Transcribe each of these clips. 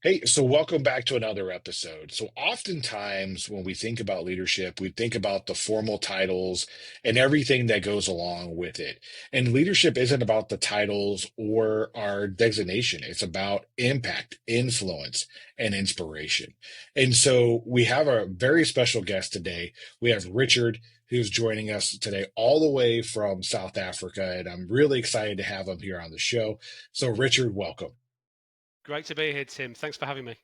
Hey, so welcome back to another episode. So, oftentimes when we think about leadership, we think about the formal titles and everything that goes along with it. And leadership isn't about the titles or our designation, it's about impact, influence, and inspiration. And so, we have a very special guest today. We have Richard, who's joining us today all the way from South Africa. And I'm really excited to have him here on the show. So, Richard, welcome. Great to be here, Tim. Thanks for having me.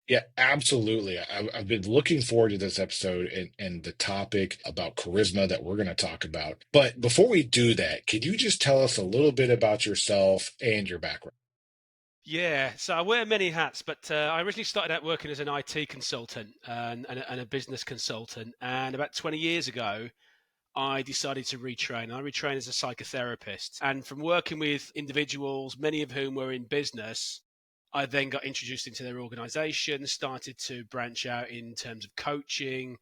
Yeah, absolutely. I've been looking forward to this episode and the topic about charisma that we're going to talk about. But before we do that, can you just tell us a little bit about yourself and your background? Yeah, so I wear many hats, but I originally started out working as an IT consultant and a business consultant. And about 20 years ago, I decided to retrain. I retrained as a psychotherapist. And from working with individuals, many of whom were in business, I then got introduced into their organization, started to branch out in terms of coaching,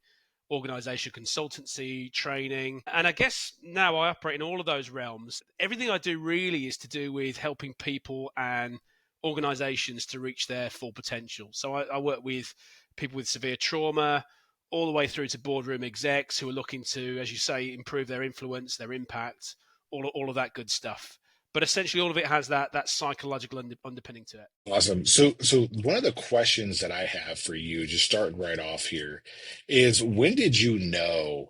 organization consultancy, training. And I guess now I operate in all of those realms. Everything I do really is to do with helping people and organizations to reach their full potential. So I work with people with severe trauma, all the way through to boardroom execs who are looking to, as you say, improve their influence, their impact, all of that good stuff. But essentially, all of it has that psychological underpinning to it. Awesome. So one of the questions that I have for you, just starting right off here, is when did you know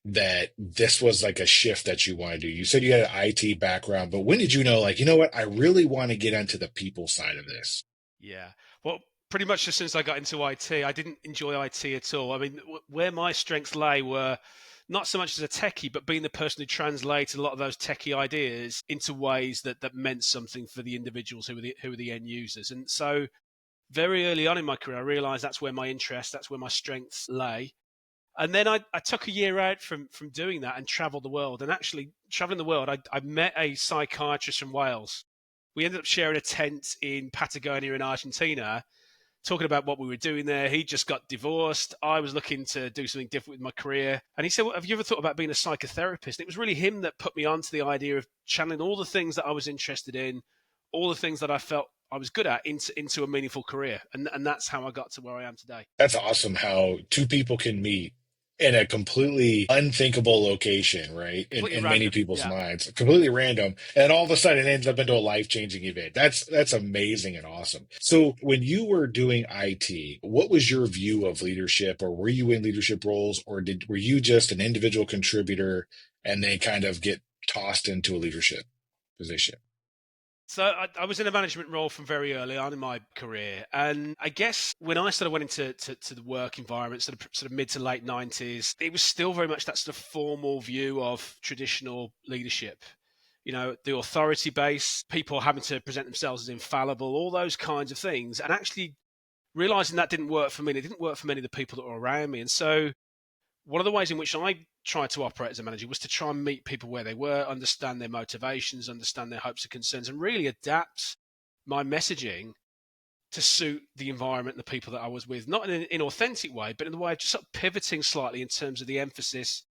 that this was like a shift that you want to do? You said you had an IT background, but when did you know, like, you know what, I really want to get onto the people side of this? Yeah. Well, pretty much as soon as I got into IT, I didn't enjoy IT at all. I mean, where my strengths lay were not so much as a techie, but being the person who translated a lot of those techie ideas into ways that meant something for the individuals who were the end users. And so very early on in my career, I realized that's where my interest, that's where my strengths lay. And then I took a year out from doing that and traveled the world. And actually, traveling the world, I met a psychiatrist from Wales. We ended up sharing a tent in Patagonia in Argentina, talking about what we were doing there. He just got divorced. I was looking to do something different with my career. And he said, well, have you ever thought about being a psychotherapist? And it was really him that put me onto the idea of channeling all the things that I was interested in, all the things that I felt I was good at into a meaningful career. And that's how I got to where I am today. That's awesome how two people can meet in a completely unthinkable location, right? Completely In many random. people's Yeah. minds, completely random. And all of a sudden it ends up into a life-changing event. That's amazing and awesome. So when you were doing IT, what was your view of leadership, or were you in leadership roles, or were you just an individual contributor and then kind of get tossed into a leadership position? So I was in a management role from very early on in my career, and I guess when I sort of went into to the work environment, sort of mid to late '90s, it was still very much that sort of formal view of traditional leadership. You know, the authority base, people having to present themselves as infallible, all those kinds of things, and actually realizing that didn't work for me. And it didn't work for many of the people that were around me, and so one of the ways in which I tried to operate as a manager was to try and meet people where they were, understand their motivations, understand their hopes and concerns, and really adapt my messaging to suit the environment and the people that I was with, not in an inauthentic way, but in the way of just sort of pivoting slightly in terms of the emphasis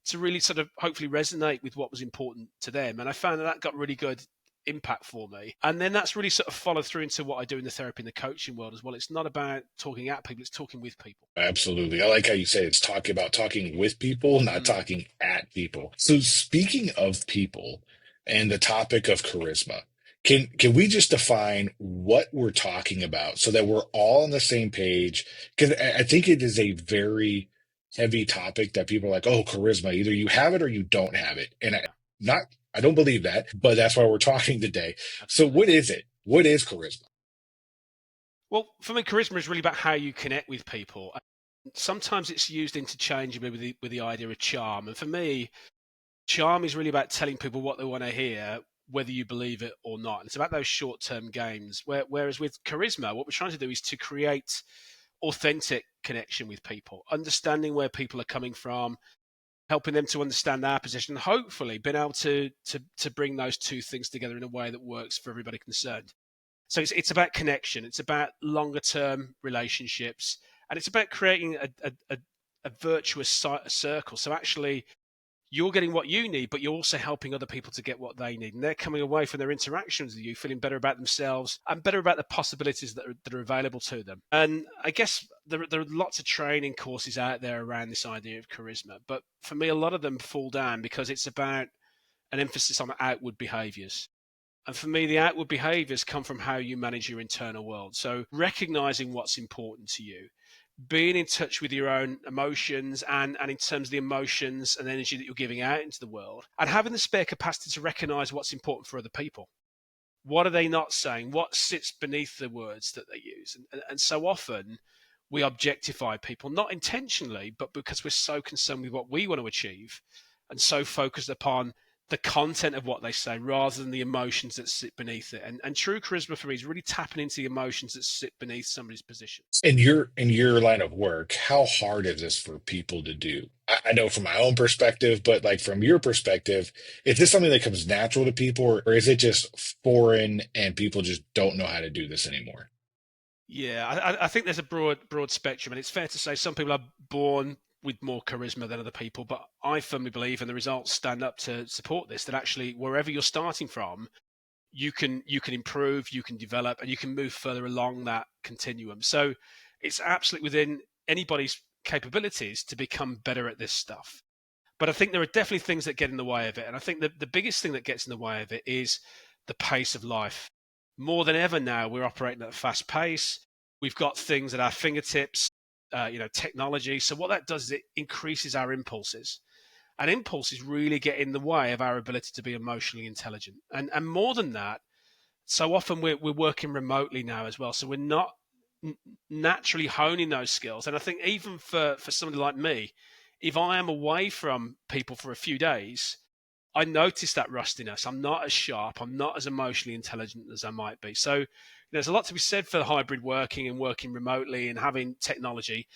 to really sort of hopefully resonate with what was important to them. And I found that got really good impact for me. And then that's really sort of followed through into what I do in the therapy and the coaching world as well. It's not about talking at people, it's talking with people. Absolutely. I like how you say it's talking about talking with people, not Mm. talking at people. So speaking of people and the topic of charisma, can we just define what we're talking about so that we're all on the same page? Because I think it is a very heavy topic that people are like, oh, charisma, either you have it or you don't have it. And Yeah, not I don't believe that, but that's why we're talking today. So absolutely. what is it? What is charisma? Well, for me, charisma is really about how you connect with people. Sometimes it's used interchangeably with the idea of charm. And for me, charm is really about telling people what they want to hear, whether you believe it or not. And it's about those short term games. Whereas with charisma, what we're trying to do is to create authentic connection with people, understanding where people are coming from, helping them to understand our position, and hopefully being able to bring those two things together in a way that works for everybody concerned. So it's about connection. It's about longer term relationships, and it's about creating a virtuous circle. So actually, you're getting what you need, but you're also helping other people to get what they need. And they're coming away from their interactions with you feeling better about themselves and better about the possibilities that are available to them. And I guess there are lots of training courses out there around this idea of charisma. But for me, a lot of them fall down because it's about an emphasis on outward behaviors. And for me, the outward behaviors come from how you manage your internal world. So recognizing what's important to you, being in touch with your own emotions and in terms of the emotions and energy that you're giving out into the world, and having the spare capacity to recognize what's important for other people. What are they not saying? What sits beneath the words that they use? And so often we objectify people, not intentionally, but because we're so concerned with what we want to achieve and so focused upon the content of what they say rather than the emotions that sit beneath it. And true charisma for me is really tapping into the emotions that sit beneath somebody's position. In your line of work, how hard is this for people to do? I know from my own perspective, but like from your perspective, is this something that comes natural to people, or is it just foreign and people just don't know how to do this anymore? Yeah, I think there's a broad spectrum, and it's fair to say some people are born with more charisma than other people. But I firmly believe, and the results stand up to support this, that actually wherever you're starting from, you can improve, you can develop, and you can move further along that continuum. So it's absolutely within anybody's capabilities to become better at this stuff. But I think there are definitely things that get in the way of it. And I think that the biggest thing that gets in the way of it is the pace of life. More than ever now, we're operating at a fast pace. We've got things at our fingertips, technology. So what that does is it increases our impulses. And impulses really get in the way of our ability to be emotionally intelligent. And more than that, so often we're working remotely now as well. So we're not naturally honing those skills. And I think even for somebody like me, if I am away from people for a few days, I notice that rustiness. I'm not as sharp. I'm not as emotionally intelligent as I might be. So there's a lot to be said for hybrid working and working remotely and having technology,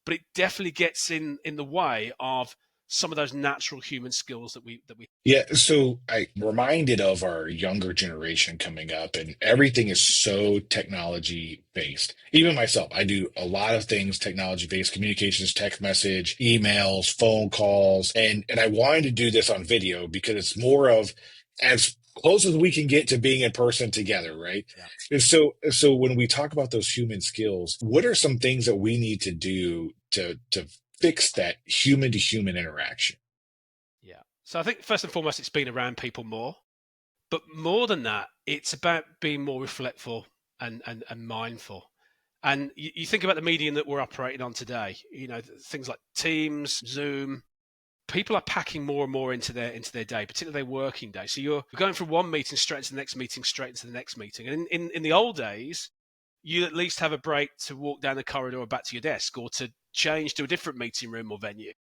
but it definitely gets in the way of some of those natural human skills that we. Yeah, so I reminded of our younger generation coming up, and everything is so technology based. Even myself, I do a lot of things technology based, communications, text message, emails, phone calls, and I wanted to do this on video because it's more of as close as we can get to being in person together, right? Yeah. And so when we talk about those human skills, what are some things that we need to do to fix that human to human interaction? Yeah. So I think first and foremost, it's being around people more. But more than that, it's about being more reflectful and mindful. And you think about the medium that we're operating on today, things like Teams, Zoom, people are packing more and more into their day, particularly their working day. So you're going from one meeting straight into the next meeting, straight into the next meeting. And in the old days, you at least have a break to walk down the corridor or back to your desk or to change to a different meeting room or venue.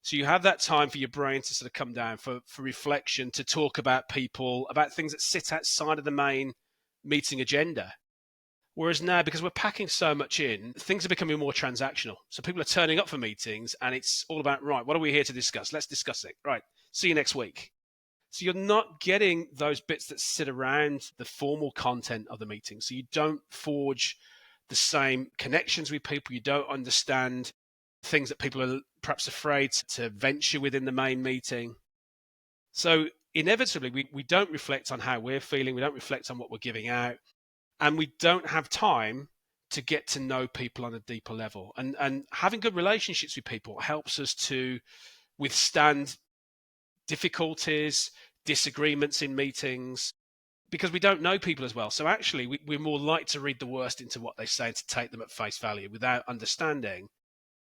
So you have that time for your brain to sort of come down for reflection, to talk about people, about things that sit outside of the main meeting agenda. Whereas now, because we're packing so much in, things are becoming more transactional. So people are turning up for meetings and it's all about, right, what are we here to discuss? Let's discuss it. Right. See you next week. So you're not getting those bits that sit around the formal content of the meeting. So you don't forge the same connections with people. You don't understand things that people are perhaps afraid to venture within the main meeting. So inevitably, we don't reflect on how we're feeling. We don't reflect on what we're giving out. And we don't have time to get to know people on a deeper level. And having good relationships with people helps us to withstand difficulties, disagreements in meetings, because we don't know people as well. So actually, we're more likely to read the worst into what they say and to take them at face value without understanding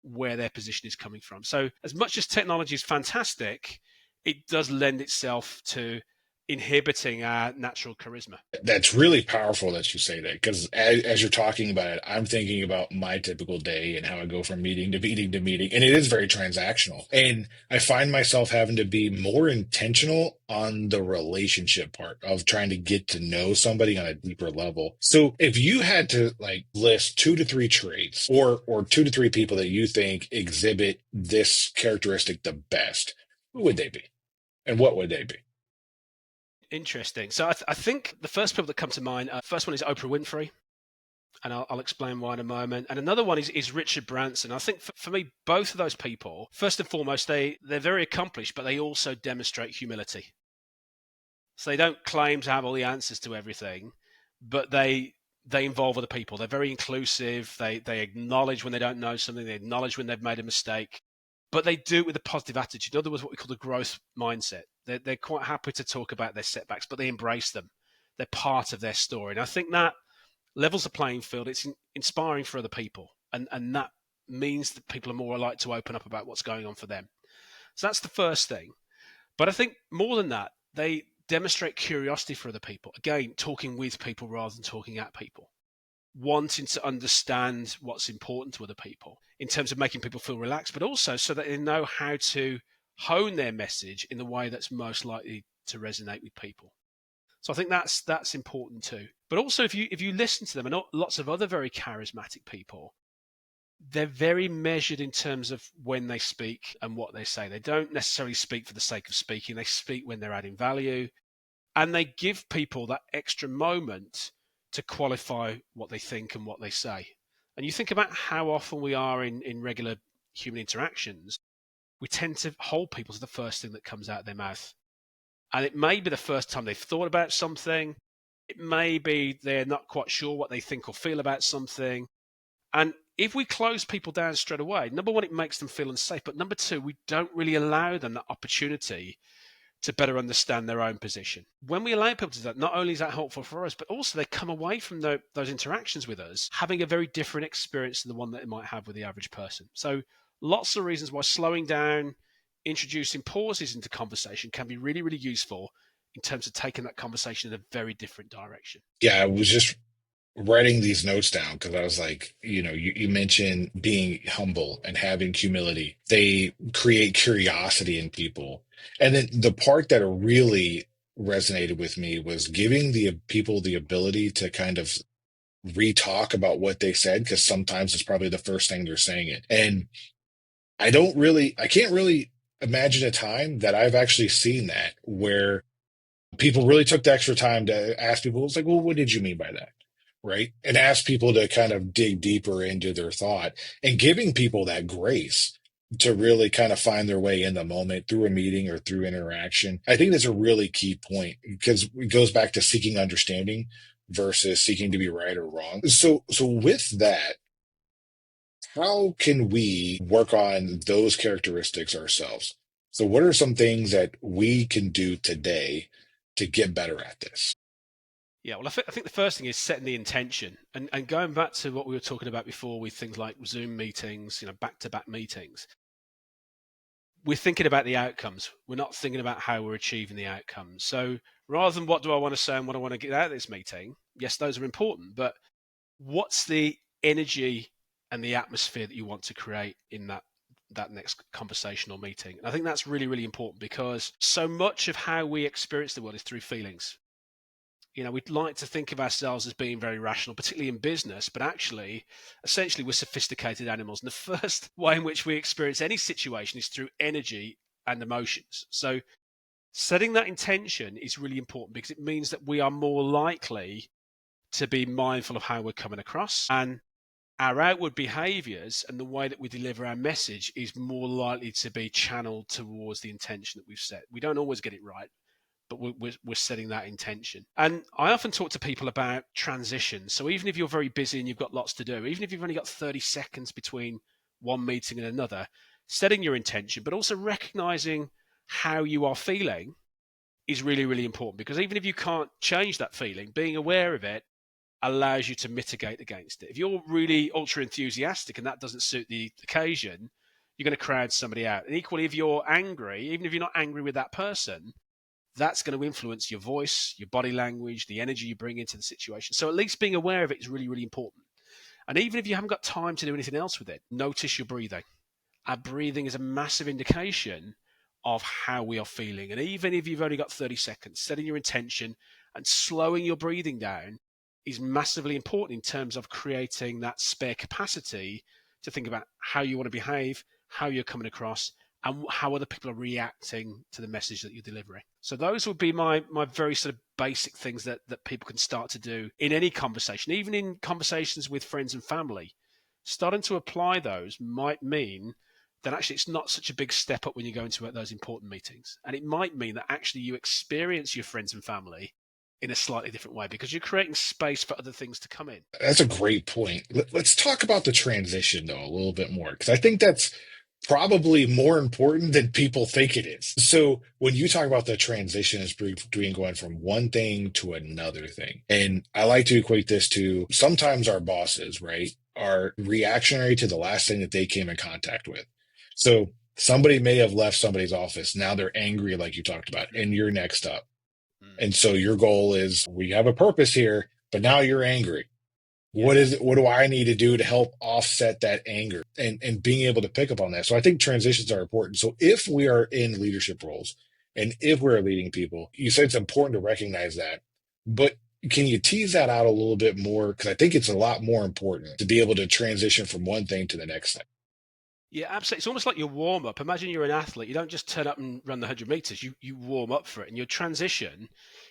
where their position is coming from. So as much as technology is fantastic, it does lend itself to inhibiting our natural charisma. That's really powerful that you say that because as you're talking about it, I'm thinking about my typical day and how I go from meeting to meeting to meeting, and it is very transactional. And I find myself having to be more intentional on the relationship part of trying to get to know somebody on a deeper level. So if you had to like list 2 to 3 traits or 2 to 3 people that you think exhibit this characteristic the best, who would they be? And what would they be? Interesting. So I think the first people that come to mind, first one is Oprah Winfrey. And I'll explain why in a moment. And another one is Richard Branson. I think for me, both of those people, first and foremost, they're very accomplished, but they also demonstrate humility. So they don't claim to have all the answers to everything, but they involve other people. They're very inclusive. They acknowledge when they don't know something. They acknowledge when they've made a mistake, but they do it with a positive attitude. In other words, what we call the growth mindset. They're quite happy to talk about their setbacks, but they embrace them. They're part of their story. And I think that levels the playing field. It's inspiring for other people, and that means that people are more likely to open up about what's going on for them. So that's the first thing. But I think more than that, they demonstrate curiosity for other people. Again, talking with people rather than talking at people, wanting to understand what's important to other people in terms of making people feel relaxed, but also so that they know how to hone their message in the way that's most likely to resonate with people. So I think that's important too. But also, if you listen to them, and lots of other very charismatic people, they're very measured in terms of when they speak and what they say. They don't necessarily speak for the sake of speaking. They speak when they're adding value, and they give people that extra moment to qualify what they think and what they say. And you think about how often we are in regular human interactions, we tend to hold people to the first thing that comes out of their mouth. And it may be the first time they've thought about something. It may be they're not quite sure what they think or feel about something. And if we close people down straight away, number one, it makes them feel unsafe. But number two, we don't really allow them that opportunity to better understand their own position. When we allow people to do that, not only is that helpful for us, but also they come away from those interactions with us having a very different experience than the one that they might have with the average person. So lots of reasons why slowing down, introducing pauses into conversation can be really, really useful in terms of taking that conversation in a very different direction. Yeah, I was just writing these notes down because I was like, you mentioned being humble and having humility. They create curiosity in people. And then the part that really resonated with me was giving the people the ability to kind of re-talk about what they said, because sometimes it's probably the first thing they're saying it. And I can't really imagine a time that I've actually seen that where people really took the extra time to ask people, it's like, well, what did you mean by that? Right. And ask people to kind of dig deeper into their thought, and giving people that grace to really kind of find their way in the moment through a meeting or through interaction. I think that's a really key point, because it goes back to seeking understanding versus seeking to be right or wrong. So with that, how can we work on those characteristics ourselves? So, what are some things that we can do today to get better at this? Yeah, well, I think the first thing is setting the intention, and going back to what we were talking about before with things like Zoom meetings, back-to-back meetings. We're thinking about the outcomes. We're not thinking about how we're achieving the outcomes. So rather than what do I want to say and what I want to get out of this meeting, yes, those are important, but what's the energy and the atmosphere that you want to create in that next conversation or meeting? And I think that's really, really important, because so much of how we experience the world is through feelings. We'd like to think of ourselves as being very rational, particularly in business, but actually, essentially, we're sophisticated animals. And the first way in which we experience any situation is through energy and emotions. So setting that intention is really important, because it means that we are more likely to be mindful of how we're coming across, and our outward behaviors and the way that we deliver our message is more likely to be channeled towards the intention that we've set. We don't always get it right, but we're setting that intention. And I often talk to people about transitions. So even if you're very busy and you've got lots to do, even if you've only got 30 seconds between one meeting and another, setting your intention, but also recognizing how you are feeling is really, really important, because even if you can't change that feeling, being aware of it allows you to mitigate against it. If you're really ultra enthusiastic and that doesn't suit the occasion, you're going to crowd somebody out. And equally, if you're angry, even if you're not angry with that person, that's going to influence your voice, your body language, the energy you bring into the situation. So at least being aware of it is really, really important. And even if you haven't got time to do anything else with it, notice your breathing. Our breathing is a massive indication of how we are feeling. And even if you've only got 30 seconds, setting your intention and slowing your breathing down is massively important in terms of creating that spare capacity to think about how you want to behave, how you're coming across, and how other people are reacting to the message that you're delivering. So those would be my very sort of basic things that people can start to do in any conversation, even in conversations with friends and family. Starting to apply those might mean that actually it's not such a big step up when you go into those important meetings. And it might mean that actually you experience your friends and family in a slightly different way because you're creating space for other things to come in. That's a great point. Let's talk about the transition though a little bit more, because I think that's probably more important than people think it is. So when you talk about the transition is between going from one thing to another thing, and I like to equate this to sometimes our bosses, right, are reactionary to the last thing that they came in contact with. So somebody may have left somebody's office. Now they're angry, like you talked about, and you're next up. Mm. And so your goal is we have a purpose here, but now you're angry. What Yeah. is it? What do I need to do to help offset that anger and being able to pick up on that? So I think transitions are important. So if we are in leadership roles and if we're leading people, you said it's important to recognize that. But can you tease that out a little bit more? Because I think it's a lot more important to be able to transition from one thing to the next thing. Yeah, absolutely. It's almost like your warm up. Imagine you're an athlete. You don't just turn up and run the 100 meters. You warm up for it. And your transition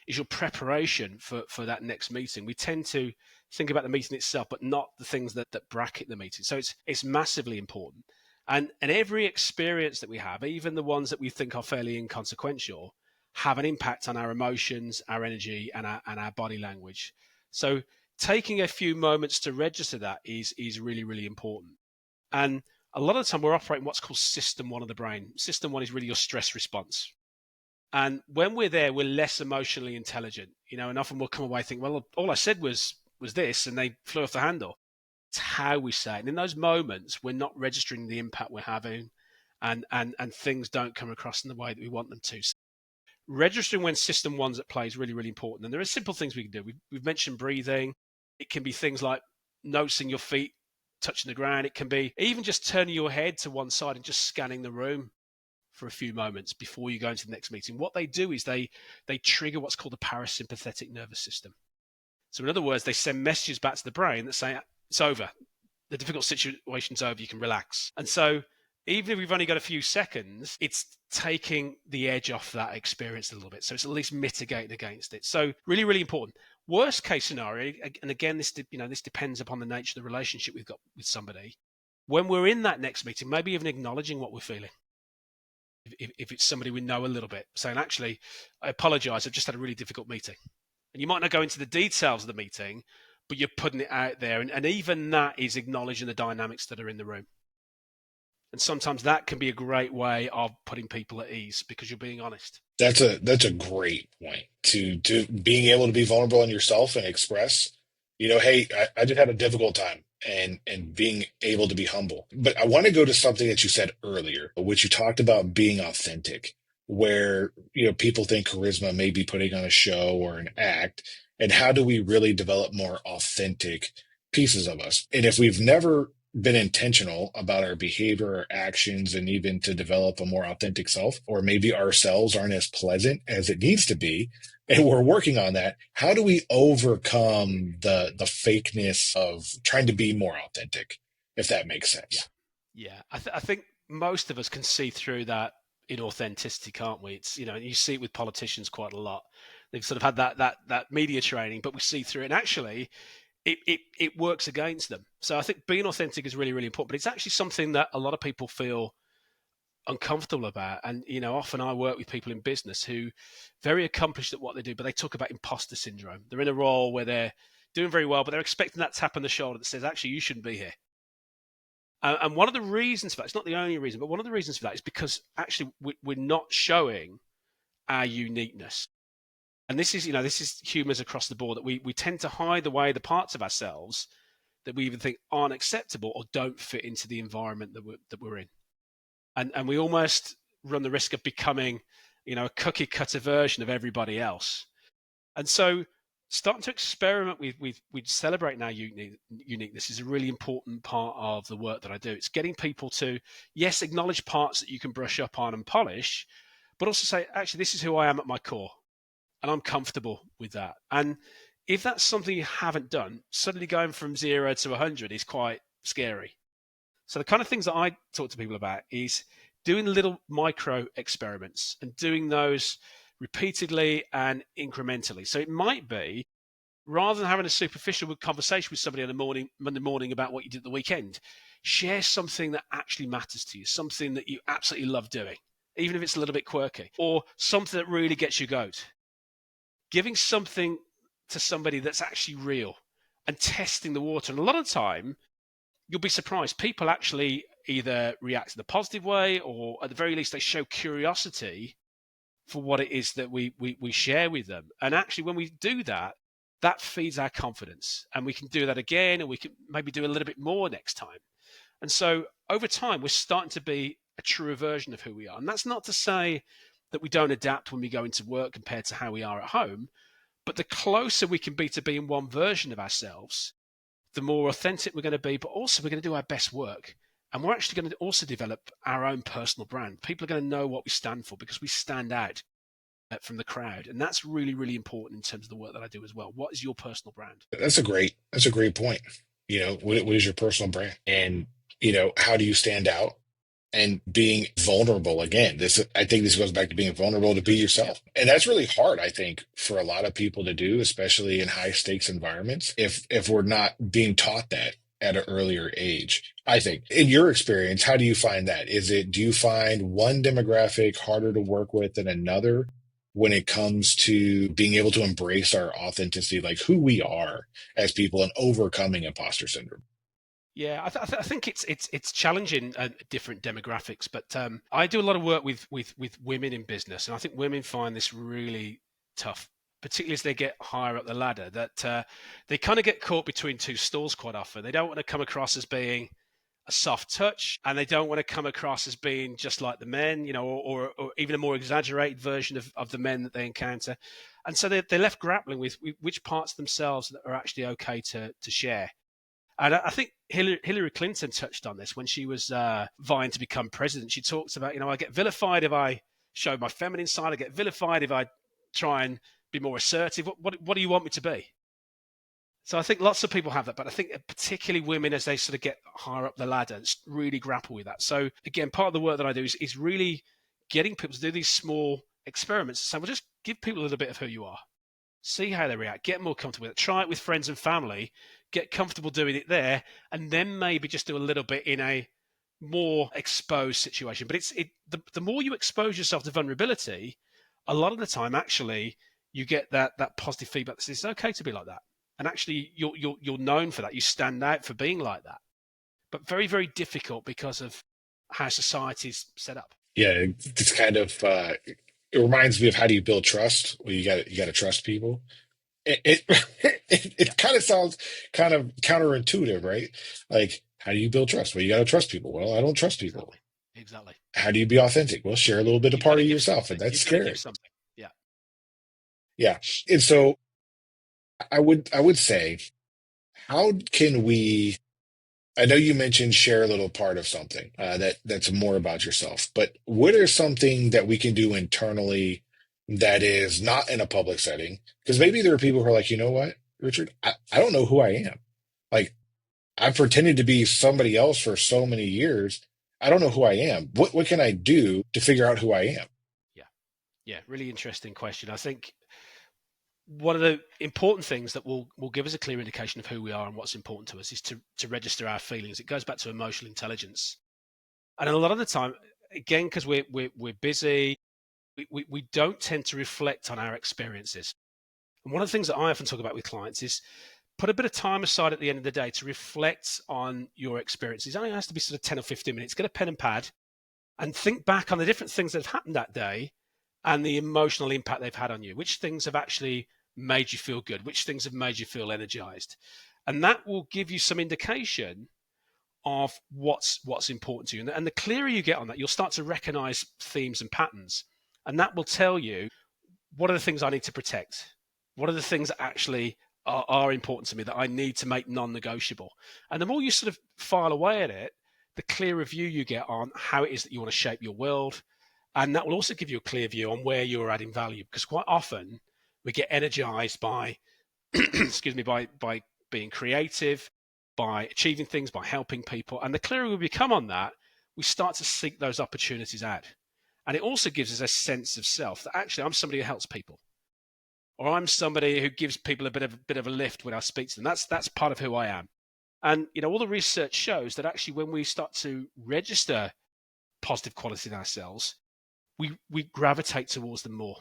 is your preparation for that next meeting. We tend to think about the meeting itself, but not the things that bracket the meeting. So it's massively important. And every experience that we have, even the ones that we think are fairly inconsequential, have an impact on our emotions, our energy, and our body language. So taking a few moments to register that is really, really important. And a lot of the time we're operating what's called system one of the brain. System one is really your stress response. And when we're there, we're less emotionally intelligent, and often we'll come away thinking, well, all I said was this, and they flew off the handle. It's how we say it. And in those moments, we're not registering the impact we're having, and things don't come across in the way that we want them to. So registering when system one's at play is really, really important. And there are simple things we can do. We've mentioned breathing. It can be things like noticing your feet touching the ground. It can be even just turning your head to one side and just scanning the room for a few moments before you go into the next meeting. What they do is they trigger what's called the parasympathetic nervous system. So in other words, they send messages back to the brain that say it's over. The difficult situation's over. You can relax. And so even if we've only got a few seconds, it's taking the edge off that experience a little bit. So it's at least mitigating against it. So really, really important. Worst case scenario, and again, this depends upon the nature of the relationship we've got with somebody. When we're in that next meeting, maybe even acknowledging what we're feeling. If it's somebody we know a little bit, saying, actually, I apologize, I've just had a really difficult meeting. And you might not go into the details of the meeting, but you're putting it out there. And even that is acknowledging the dynamics that are in the room. And sometimes that can be a great way of putting people at ease because you're being honest. That's a great point to being able to be vulnerable in yourself and express, hey, I just had a difficult time and being able to be humble. But I want to go to something that you said earlier, which you talked about being authentic, where people think charisma may be putting on a show or an act, and how do we really develop more authentic pieces of us? And if we've never been intentional about our behavior, our actions, and even to develop a more authentic self, or maybe ourselves aren't as pleasant as it needs to be, and we're working on that. How do we overcome the fakeness of trying to be more authentic, if that makes Yeah. sense? Yeah. I think most of us can see through that inauthenticity, can't we? It's, you see it with politicians quite a lot. They've sort of had that media training, but we see through it. And actually, it works against them. So I think being authentic is really, really important. But it's actually something that a lot of people feel uncomfortable about. And often I work with people in business who very accomplished at what they do, but they talk about imposter syndrome. They're in a role where they're doing very well, but they're expecting that tap on the shoulder that says, actually, you shouldn't be here. And one of the reasons for that, it's not the only reason, but one of the reasons for that is because actually we're not showing our uniqueness. And this is humans across the board, that we tend to hide away the parts of ourselves that we even think aren't acceptable or don't fit into the environment that we're in. And we almost run the risk of becoming, a cookie cutter version of everybody else. And so starting to experiment with celebrating our uniqueness is a really important part of the work that I do. It's getting people to, yes, acknowledge parts that you can brush up on and polish, but also say, actually, this is who I am at my core, and I'm comfortable with that. And if that's something you haven't done, suddenly going from 0 to 100 is quite scary. So the kind of things that I talk to people about is doing little micro experiments and doing those repeatedly and incrementally. So it might be, rather than having a superficial conversation with somebody on the Monday morning about what you did at the weekend, share something that actually matters to you, something that you absolutely love doing, even if it's a little bit quirky, or something that really gets you goat. Giving something to somebody that's actually real and testing the water. And a lot of the time, you'll be surprised. People actually either react in a positive way, or at the very least, they show curiosity for what it is that we share with them. And actually, when we do that, that feeds our confidence, and we can do that again, and we can maybe do a little bit more next time. And so over time, we're starting to be a truer version of who we are. And that's not to say that we don't adapt when we go into work compared to how we are at home, but the closer we can be to being one version of ourselves, the more authentic we're going to be, but also we're going to do our best work. And we're actually going to also develop our own personal brand. People are going to know what we stand for because we stand out from the crowd. And that's really, really important in terms of the work that I do as well. What is your personal brand? That's a great point. What is your personal brand? And, how do you stand out? And being vulnerable again. I think this goes back to being vulnerable to It be does. Yeah. yourself. And that's really hard, I think, for a lot of people to do, especially in high stakes environments, if we're not being taught that at an earlier age. I think. In your experience, how do you find that? Do you find one demographic harder to work with than another when it comes to being able to embrace our authenticity, like who we are as people and overcoming imposter syndrome? Yeah, I think it's challenging different demographics, but I do a lot of work with women in business, and I think women find this really tough, particularly as they get higher up the ladder. That they kind of get caught between two stools quite often. They don't want to come across as being a soft touch, and they don't want to come across as being just like the men, or even a more exaggerated version of the men that they encounter. And so they're left grappling with which parts of themselves that are actually okay to share. And I think Hillary Clinton touched on this when she was vying to become president. She talks about, I get vilified if I show my feminine side. I get vilified if I try and be more assertive. What do you want me to be? So I think lots of people have that, but I think particularly women, as they sort of get higher up the ladder, really grapple with that. So again, part of the work that I do is really getting people to do these small experiments. So we'll just give people a little bit of who you are, see how they react, get more comfortable with it, try it with friends and family, get comfortable doing it there, and then maybe just do a little bit in a more exposed situation. But the more you expose yourself to vulnerability, a lot of the time actually you get that positive feedback that says it's okay to be like that. And actually you're known for that. You stand out for being like that. But very, very difficult because of how society's set up. Yeah, it's kind of it reminds me of how do you build trust? Well, you got to trust people. It Yeah, it kind of sounds kind of counterintuitive, right? Like, how do you build trust? Well, you got to trust people. Well, I don't trust people. exactly. Exactly. How do you be authentic? Well, share a little bit of You've got part to of give yourself, something. and that's You've got to give scary. something. Yeah. Yeah, and so I would say, how can we? I know you mentioned share a little part of something that's more about yourself, but what is something that we can do internally that is not in a public setting? Because maybe there are people who are like, you know what, Richard, I don't know who I am. Like, I've pretended to be somebody else for so many years. I don't know who I am. What can I do to figure out who I am? Yeah. Yeah. Really interesting question. I think one of the important things that will give us a clear indication of who we are and what's important to us is to register our feelings. It goes back to emotional intelligence, and a lot of the time, again, because we're busy, we don't tend to reflect on our experiences. And one of the things that I often talk about with clients is put a bit of time aside at the end of the day to reflect on your experiences. It only has to be sort of 10 or 15 minutes. Get a pen and pad and think back on the different things that have happened that day and the emotional impact they've had on you. Which things have actually made you feel good? Which things have made you feel energized? And that will give you some indication of what's important to you. And the clearer you get on that, you'll start to recognize themes and patterns. And that will tell you, what are the things I need to protect? What are the things that actually are important to me that I need to make non-negotiable? And the more you sort of file away at it, the clearer view you get on how it is that you want to shape your world. And that will also give you a clear view on where you're adding value. Because quite often we get energized by, excuse me, by being creative, by achieving things, by helping people. And the clearer we become on that, we start to seek those opportunities out. And it also gives us a sense of self that actually I'm somebody who helps people, or I'm somebody who gives people a bit of a lift when I speak to them. That's part of who I am. And all the research shows that actually when we start to register positive qualities in ourselves, we gravitate towards them more.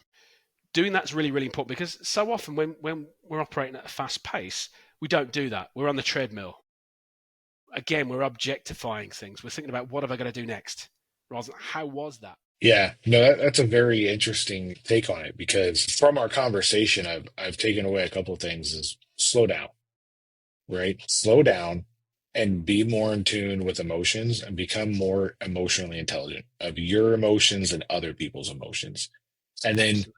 Doing that's really, really important, because so often when we're operating at a fast pace, we don't do that. We're on the treadmill. Again, we're objectifying things. We're thinking about what am I going to do next, rather than how was that. Yeah, no, that's a very interesting take on it because from our conversation, I've taken away a couple of things is slow down, right? Slow down and be more in tune with emotions and become more emotionally intelligent of your emotions and other people's emotions. And then Absolutely.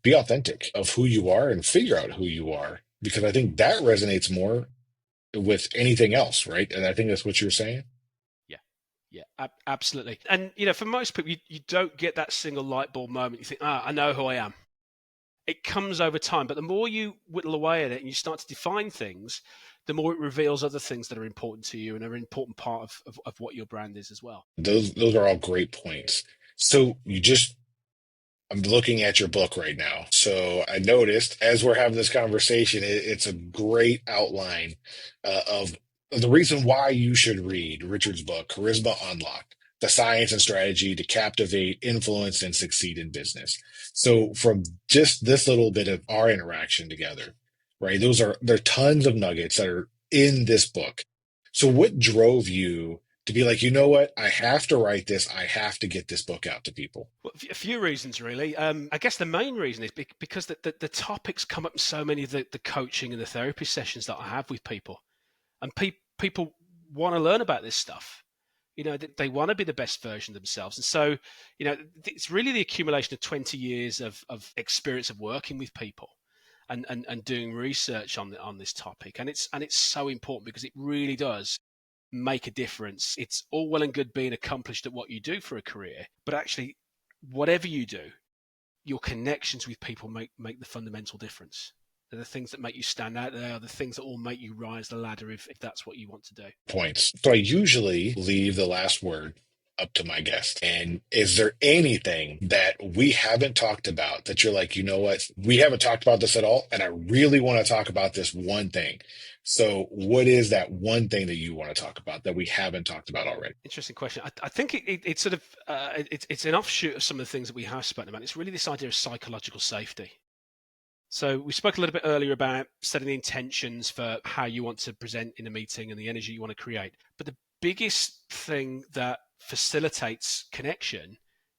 be authentic of who you are and figure out who you are because I think that resonates more with anything else, right? And I think that's what you're saying. Yeah. Yeah, absolutely. And for most people, you don't get that single light bulb moment. You think, I know who I am. It comes over time, but the more you whittle away at it and you start to define things, the more it reveals other things that are important to you and are an important part of what your brand is as well. Those are all great points. So you just I'm looking at your book right now. So I noticed as we're having this conversation, it's a great outline of the reason why you should read Richard's book, Charisma Unlocked, the science and strategy to captivate, influence, and succeed in business. So from just this little bit of our interaction together, right? There are tons of nuggets that are in this book. So what drove you to be like, you know what? I have to write this. I have to get this book out to people. Well, a few reasons, really. I guess the main reason is because the topics come up in so many of the coaching and the therapy sessions that I have with people. And people want to learn about this stuff. They want to be the best version of themselves. And so, it's really the accumulation of 20 years of experience of working with people and doing research on this topic. And it's so important because it really does make a difference. It's all well and good being accomplished at what you do for a career, but actually, whatever you do, your connections with people make the fundamental difference. They're the things that make you stand out. They are the things that will make you rise the ladder if that's what you want to do. Points. So I usually leave the last word up to my guest. And is there anything that we haven't talked about that you're like, you know what? We haven't talked about this at all. And I really want to talk about this one thing. So what is that one thing that you want to talk about that we haven't talked about already? Interesting question. I think it's sort of it's an offshoot of some of the things that we have spoken about. It's really this idea of psychological safety. So we spoke a little bit earlier about setting the intentions for how you want to present in a meeting and the energy you want to create. But the biggest thing that facilitates connection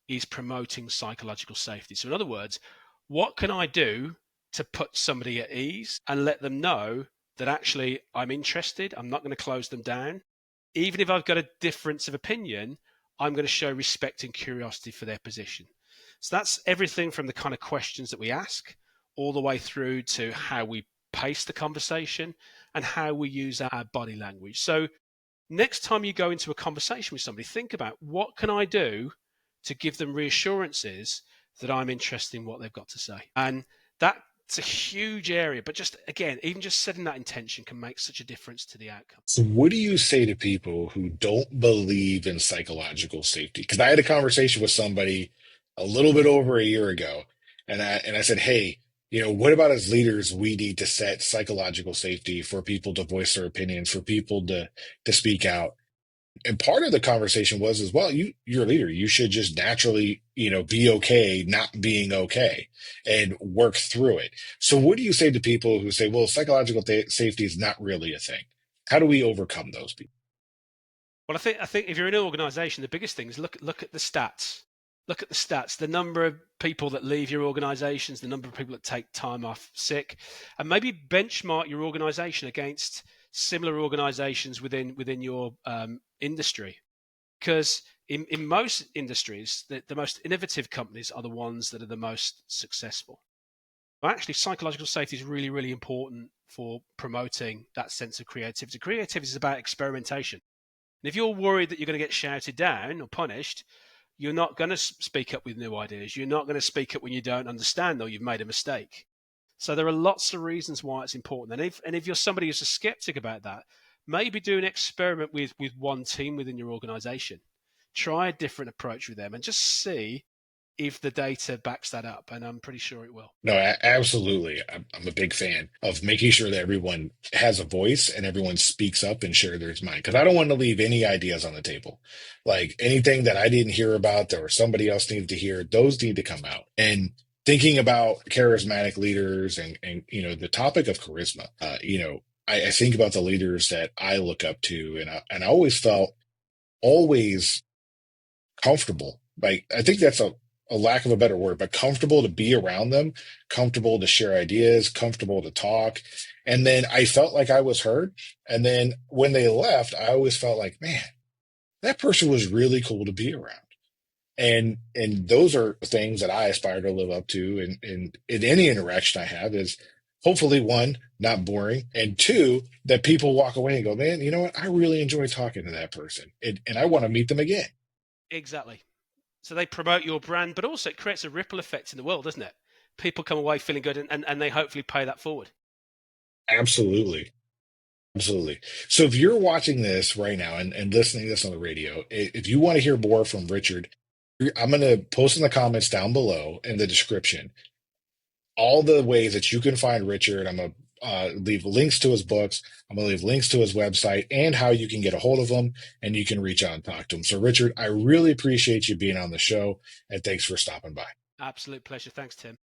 is promoting psychological safety. So in other words, what can I do to put somebody at ease and let them know that actually I'm interested, I'm not going to close them down. Even if I've got a difference of opinion, I'm going to show respect and curiosity for their position. So that's everything from the kind of questions that we ask all the way through to how we pace the conversation and how we use our body language. So next time you go into a conversation with somebody, think about what can I do to give them reassurances that I'm interested in what they've got to say. And that's a huge area, but just again, even just setting that intention can make such a difference to the outcome. So what do you say to people who don't believe in psychological safety? Because I had a conversation with somebody a little bit over a year ago, and I said, hey, what about as leaders, we need to set psychological safety for people to voice their opinions, for people to speak out. And part of the conversation was as well, you're a leader. You should just naturally, be okay not being okay and work through it. So what do you say to people who say, well, psychological safety is not really a thing? How do we overcome those people? Well, I think if you're in an organization, the biggest thing is look at the stats. Look at the stats, the number of people that leave your organizations, the number of people that take time off sick, and maybe benchmark your organization against similar organizations within your industry. Because in most industries, the most innovative companies are the ones that are the most successful. Well, actually, psychological safety is really, really important for promoting that sense of creativity. Creativity is about experimentation. And if you're worried that you're going to get shouted down or punished, you're not going to speak up with new ideas. You're not going to speak up when you don't understand or you've made a mistake. So there are lots of reasons why it's important. And if you're somebody who's a skeptic about that, maybe do an experiment with one team within your organization. Try a different approach with them and just see if the data backs that up. And I'm pretty sure it will. No, absolutely. I'm a big fan of making sure that everyone has a voice and everyone speaks up and share their mind. Because I don't want to leave any ideas on the table. Like anything that I didn't hear about or somebody else needed to hear, those need to come out. And thinking about charismatic leaders and the topic of charisma, I think about the leaders that I look up to, and I always felt always comfortable. Like I think that's a lack of a better word, but comfortable to be around them, comfortable to share ideas, comfortable to talk. And then I felt like I was heard. And then when they left, I always felt like, man, that person was really cool to be around. And those are things that I aspire to live up to in any interaction I have is hopefully one, not boring, and two, that people walk away and go, man, you know what? I really enjoy talking to that person. And I want to meet them again. Exactly. So they promote your brand, but also it creates a ripple effect in the world, doesn't it? People come away feeling good and they hopefully pay that forward. Absolutely. Absolutely. So if you're watching this right now and listening to this on the radio, if you want to hear more from Richard, I'm going to post in the comments down below in the description all the ways that you can find Richard. I'm going to leave links to his books. I'm going to leave links to his website and how you can get a hold of him and you can reach out and talk to him. So, Richard, I really appreciate you being on the show and thanks for stopping by. Absolute pleasure. Thanks, Tim.